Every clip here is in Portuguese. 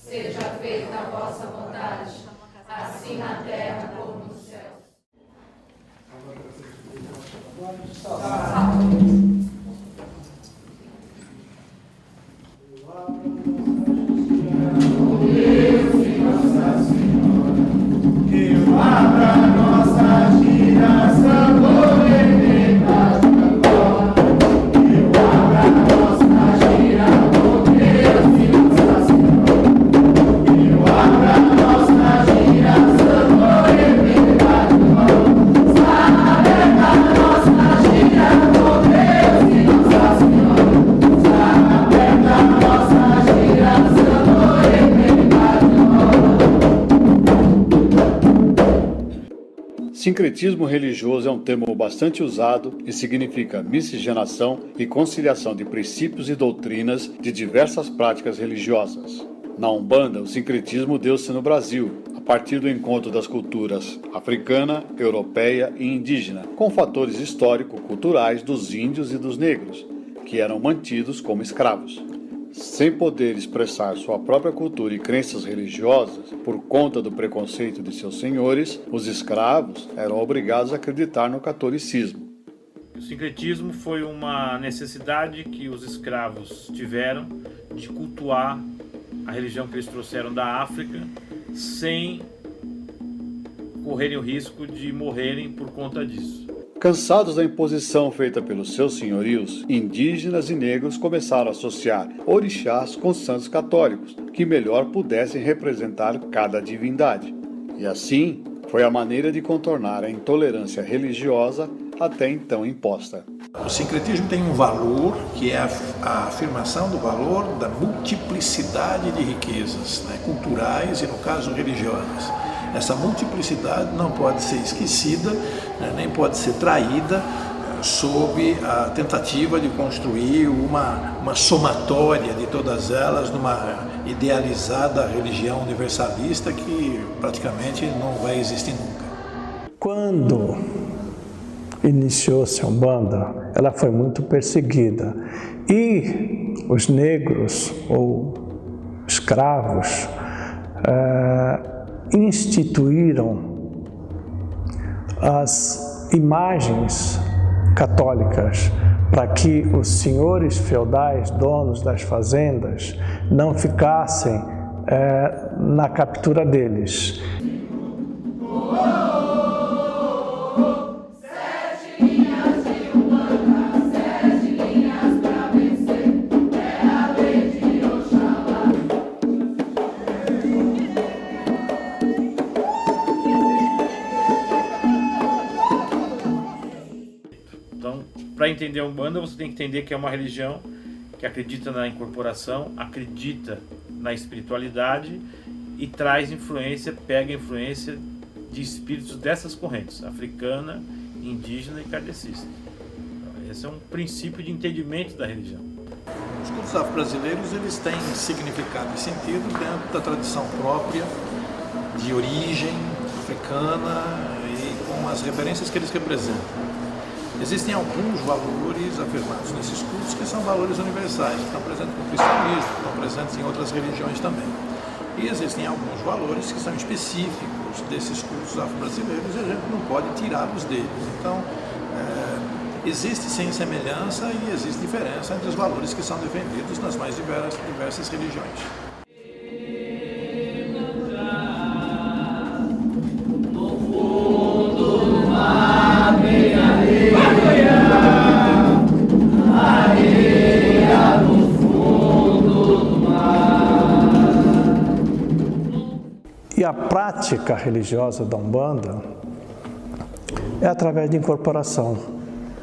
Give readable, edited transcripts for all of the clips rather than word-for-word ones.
Seja feita a vossa vontade, assim na terra como no céu. Sincretismo religioso é um termo bastante usado e significa miscigenação e conciliação de princípios e doutrinas de diversas práticas religiosas. Na Umbanda, o sincretismo deu-se no Brasil, a partir do encontro das culturas africana, europeia e indígena, com fatores histórico-culturais dos índios e dos negros, que eram mantidos como escravos. Sem poder expressar sua própria cultura e crenças religiosas, por conta do preconceito de seus senhores, os escravos eram obrigados a acreditar no catolicismo. O sincretismo foi uma necessidade que os escravos tiveram de cultuar a religião que eles trouxeram da África, sem correrem o risco de morrerem por conta disso. Cansados da imposição feita pelos seus senhorios, indígenas e negros começaram a associar orixás com santos católicos, que melhor pudessem representar cada divindade. E assim, foi a maneira de contornar a intolerância religiosa até então imposta. O sincretismo tem um valor, que é a afirmação do valor da multiplicidade de riquezas, culturais e, no caso, religiosas. Essa multiplicidade não pode ser esquecida, nem pode ser traída sob a tentativa de construir uma somatória de todas elas numa idealizada religião universalista que praticamente não vai existir nunca. Quando iniciou-se a Umbanda, ela foi muito perseguida e os negros ou escravos instituíram as imagens católicas para que os senhores feudais, donos das fazendas, não ficassem na captura deles. Para entender a Umbanda, você tem que entender que é uma religião que acredita na incorporação, acredita na espiritualidade e traz influência, pega influência de espíritos dessas correntes, africana, indígena e kardecista. Esse é um princípio de entendimento da religião. Os cultos afro-brasileiros, eles têm significado e sentido dentro da tradição própria, de origem africana e com as referências que eles representam. Existem alguns valores afirmados nesses cultos que são valores universais, que estão presentes no cristianismo, que estão presentes em outras religiões também. E existem alguns valores que são específicos desses cultos afro-brasileiros e a gente não pode tirá-los deles. Então, existe sim semelhança e existe diferença entre os valores que são defendidos nas mais diversas religiões. E a prática religiosa da Umbanda é através de incorporação.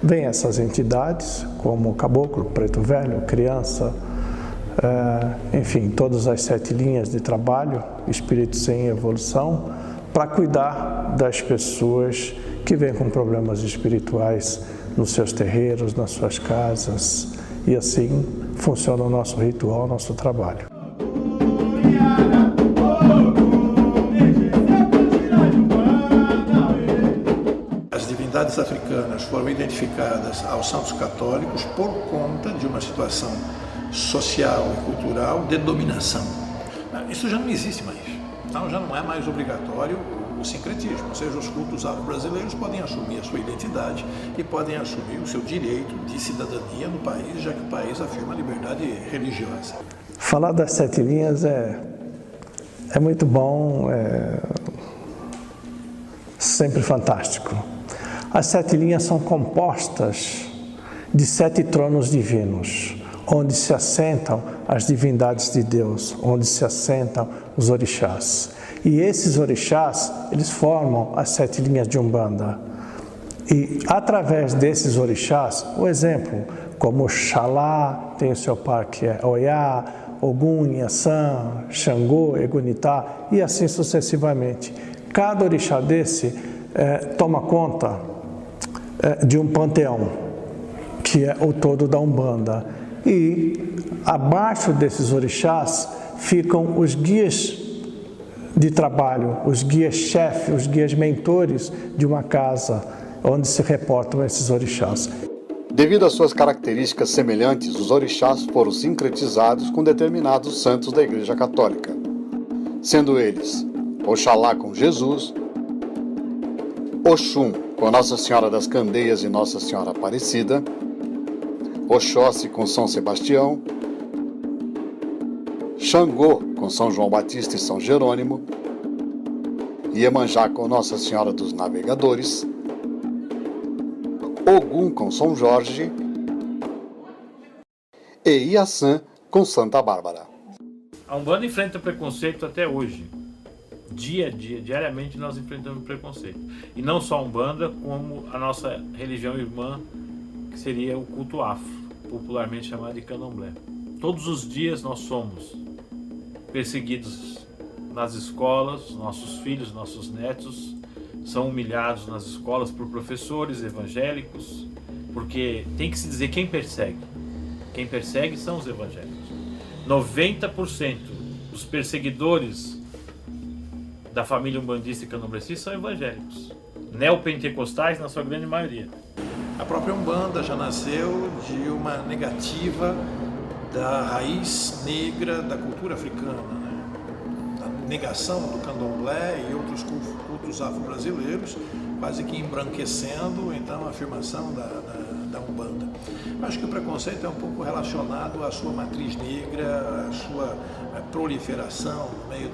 Vêm essas entidades, como o caboclo, preto velho, criança, enfim, todas as 7 linhas de trabalho, espíritos em evolução, para cuidar das pessoas que vêm com problemas espirituais nos seus terreiros, nas suas casas, e assim funciona o nosso ritual, o nosso trabalho. As divindades africanas foram identificadas aos santos católicos por conta de uma situação social e cultural de dominação. isso já não existe mais. Então já não é mais obrigatório o sincretismo, ou seja, os cultos afro-brasileiros podem assumir a sua identidade e podem assumir o seu direito de cidadania no país, já que o país afirma a liberdade religiosa. Falar das 7 linhas é muito bom, sempre fantástico. As 7 linhas são compostas de 7 tronos divinos, onde se assentam as divindades de Deus, onde se assentam os orixás. E esses orixás, eles formam as 7 linhas de Umbanda. E através desses orixás, o exemplo, como Oxalá tem o seu par que é Oiá, Ogum, Inhaçã, Xangô, Egunitá e assim sucessivamente. Cada orixá desse toma conta de um panteão, que é o todo da Umbanda. E abaixo desses orixás ficam os guias de trabalho, os guias-chefe, os guias mentores de uma casa, onde se reportam esses orixás. Devido às suas características semelhantes, os orixás foram sincretizados com determinados santos da Igreja Católica, sendo eles Oxalá com Jesus, Oxum com Nossa Senhora das Candeias e Nossa Senhora Aparecida, Oxóssi com São Sebastião, Xangô com São João Batista e São Jerônimo, Iemanjá com Nossa Senhora dos Navegadores, Ogum com São Jorge e Iaçã com Santa Bárbara. A Umbanda enfrenta preconceito até hoje. Dia a dia, diariamente nós enfrentamos preconceito. E não só a Umbanda, como a nossa religião irmã, que seria o culto afro, popularmente chamado de Candomblé. Todos os dias nós somos perseguidos nas escolas, nossos filhos, nossos netos são humilhados nas escolas por professores evangélicos, porque tem que se dizer quem persegue. Quem persegue são os evangélicos. 90% dos perseguidores da família umbandista e candomblessista são evangélicos, neopentecostais na sua grande maioria. A própria Umbanda já nasceu de uma negativa da raiz negra da cultura africana, né? A negação do candomblé e outros cultos afro-brasileiros, quase que embranquecendo então a afirmação da Umbanda. Acho que o preconceito é um pouco relacionado à sua matriz negra, à sua proliferação no meio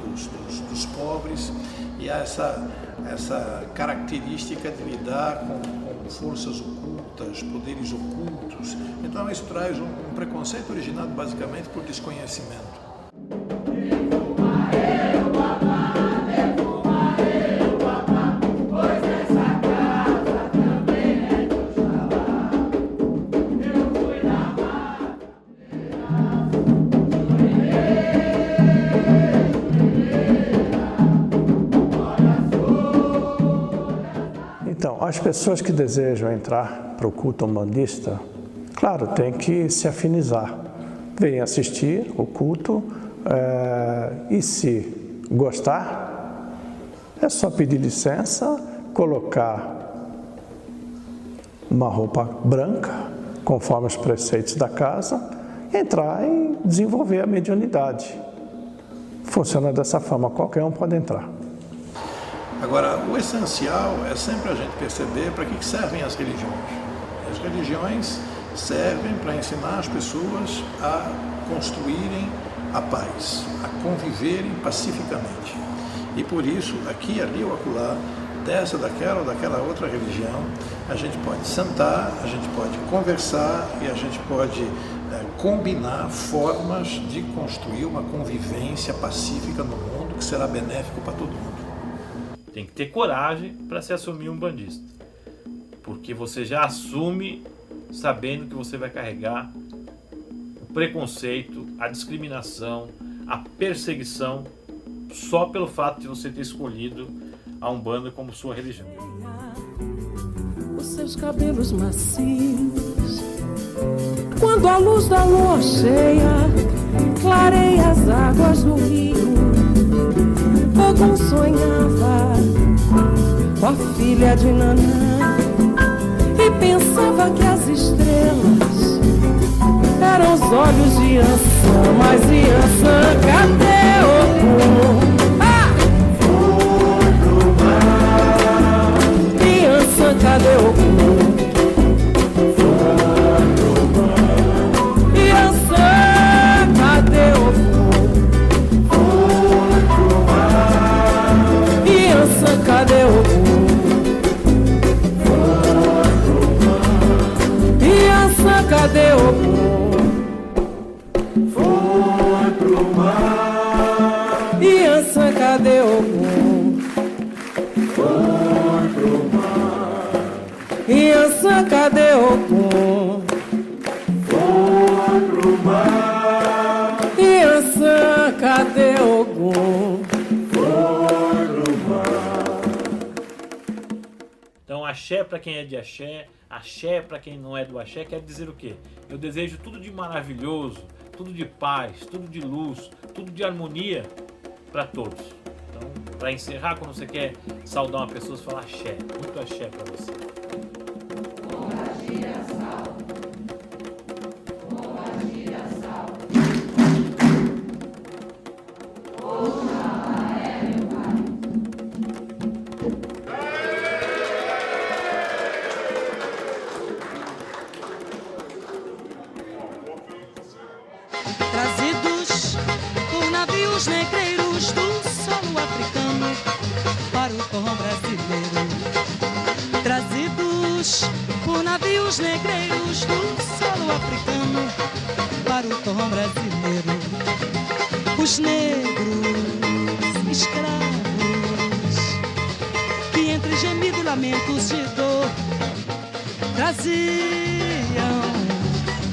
dos pobres e a essa característica de lidar com forças ocultas, poderes ocultos. Então isso traz um preconceito originado basicamente por desconhecimento. Então, as pessoas que desejam entrar para o culto umbandista, claro, tem que se afinizar. Vem assistir o culto e se gostar, é só pedir licença, colocar uma roupa branca, conforme os preceitos da casa, entrar e desenvolver a mediunidade. Funciona dessa forma, qualquer um pode entrar. Agora, o essencial é sempre a gente perceber para que servem as religiões. As religiões servem para ensinar as pessoas a construírem a paz, a conviverem pacificamente. E por isso, aqui, ali ou acolá, dessa, daquela ou daquela outra religião, a gente pode sentar, a gente pode conversar e a gente pode combinar formas de construir uma convivência pacífica no mundo que será benéfico para todo mundo. Tem que ter coragem para se assumir um bandista, porque você já assume sabendo que você vai carregar o preconceito, a discriminação, a perseguição só pelo fato de você ter escolhido a Umbanda como sua religião. Os seus cabelos macios, quando a luz da lua cheia clareia as águas do rio, Ogum sonhava com a filha de Nanã e pensava que as estrelas eram os olhos de Iaçã. Mas Iaçã, cadê Ogum? Iansã, cadê Ogum? Foi pro mar. Iansã, cadê Ogum? Foi pro mar. Iansã, cadê Ogum? Foi pro mar. Então, axé para quem é de axé para quem não é do axé, quer dizer o quê? Eu desejo tudo de maravilhoso, tudo de paz, tudo de luz, tudo de harmonia para todos. Então, para encerrar, quando você quer saudar uma pessoa, você fala axé, muito axé para você. Trazidos por navios negreiros do solo africano para o torrão brasileiro. Trazidos por navios negreiros do solo africano para o torrão brasileiro. Os negros escravos que entre gemido e lamentos de dor traziam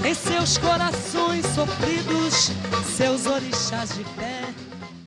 em seus corações sofridos seus orixás de pé.